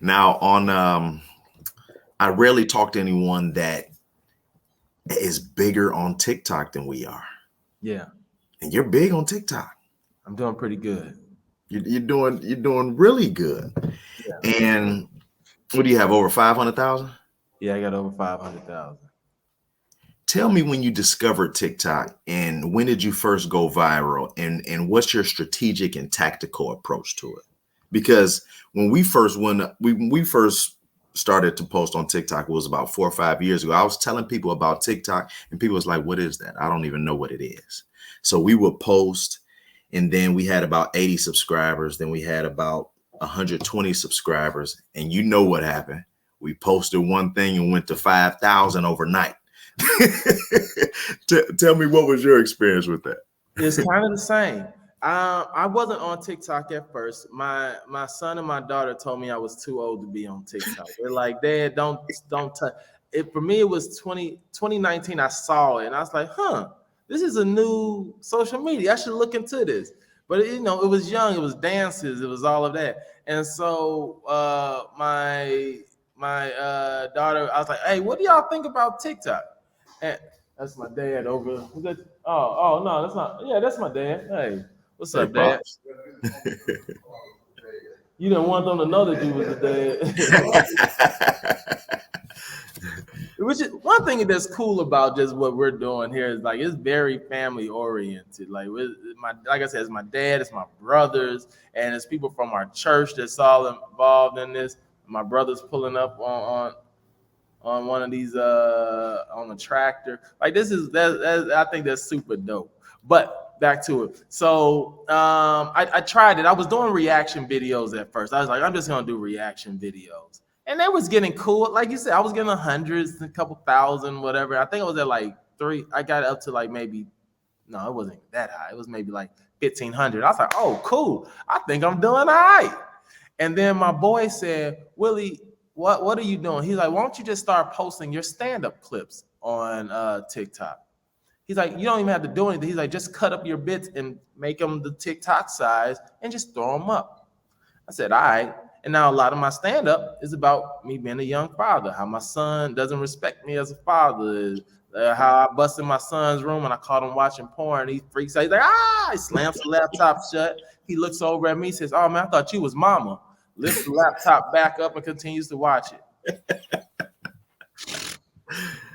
Now I rarely talk to anyone that is bigger on TikTok than we are. Yeah, And you're big on TikTok. I'm doing pretty good. You're doing really good. Yeah, And what do you have, over 500,000? yeah, I got over 500,000. Tell me when you discovered TikTok and when did you first go viral, and what's your strategic and tactical approach to it? Because when we first started to post on TikTok, it was about 4 or 5 years ago. I was telling people about TikTok and people was like, what is that? I don't even know what it is. So we would post, and then we had about 80 subscribers. Then we had about 120 subscribers. And you know what happened? We posted one thing and went to 5,000 overnight. Tell me, what was your experience with that? It's kind of the same. I wasn't on TikTok at first. My son and my daughter told me I was too old to be on TikTok. They're like, Dad, don't touch it. For me, it was 2019. I saw it and I was like, this is a new social media. I should look into this. But it was young, it was dances, it was all of that. And so my daughter, I was like, hey, what do y'all think about TikTok? And that's my dad over. Oh no, that's not. Yeah, that's my dad. Hey, what's Hey, up, Dad? Pops. You didn't want them to know that you was the dad. Which is one thing that's cool about just what we're doing here is like it's very family oriented. Like like I said, it's my dad, it's my brothers, and it's people from our church that's all involved in this. My brother's pulling up on one of these on a tractor. Like this is that I think that's super dope. But back to it. So I tried it. I was doing reaction videos at first. I was like, I'm just gonna do reaction videos. And that was getting cool. Like you said, I was getting hundreds, a couple thousand, whatever. I think I was at like 3. I got up to like maybe, no, it wasn't that high. It was maybe like 1,500. I was like, oh, cool. I think I'm doing all right. And then my boy said, Willie, what are you doing? He's like, why don't you just start posting your stand-up clips on TikTok? He's like, you don't even have to do anything. He's like, just cut up your bits and make them the TikTok size and just throw them up. I said, all right. And now a lot of my stand-up is about me being a young father, how my son doesn't respect me as a father, how I busted my son's room and I caught him watching porn. He freaks out. He's like, he slams the laptop shut. He looks over at me and says, oh, man, I thought you was mama. Lifts the laptop back up and continues to watch it.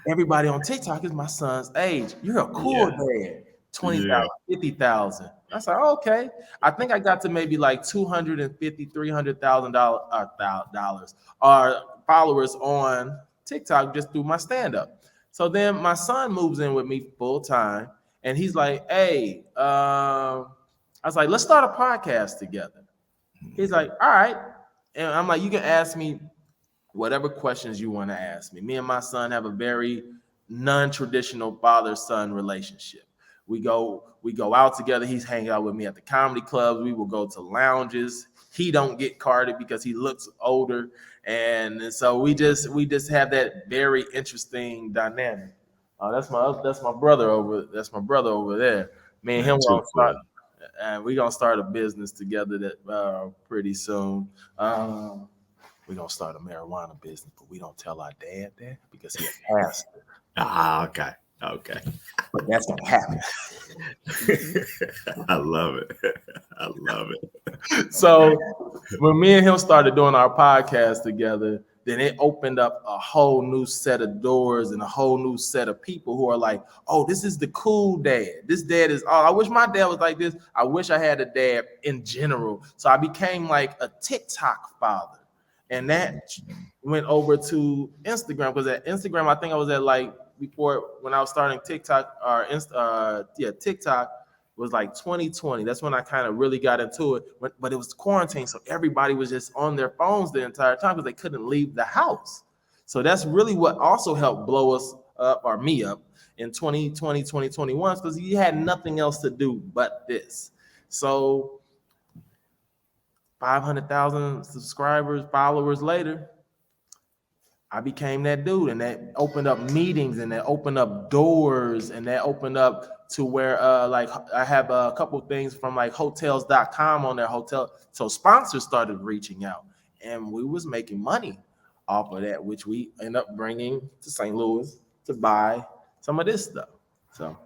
Everybody on TikTok is my son's age. You're a cool dad. 20,000, 50,000. I said, okay. I think I got to maybe like $250,000, $300,000 are followers on TikTok just through my stand-up. So then my son moves in with me full time, and he's like, hey, I was like, let's start a podcast together. He's like, all right. And I'm like, you can ask me whatever questions you want to ask me. Me and my son have a very non-traditional father-son relationship. We go out together. He's hanging out with me at the comedy clubs. We will go to lounges. He don't get carded because he looks older, and so we just have that very interesting dynamic. That's my brother over there. Me and him gonna start, and we're gonna start a business together that pretty soon. We're gonna start a marijuana business, but we don't tell our dad that because he's a pastor. Okay. But that's gonna happen. I love it. So when me and him started doing our podcast together, then it opened up a whole new set of doors and a whole new set of people who are like, oh, this is the cool dad. This dad is I wish my dad was like this. I wish I had a dad in general. So I became like a TikTok father. And that went over to Instagram, because at Instagram, I think I was at like, before when I was starting TikTok TikTok was like 2020. That's when I kind of really got into it. But it was quarantine, so everybody was just on their phones the entire time because they couldn't leave the house. So that's really what also helped blow us up, or me up, in 2020, 2021, because you had nothing else to do but this. So 500,000 subscribers, followers later, I became that dude, and that opened up meetings, and that opened up doors, and that opened up to where like I have a couple things from like hotels.com on their hotel. So sponsors started reaching out, and we was making money off of that, which we end up bringing to St. Louis to buy some of this stuff. So,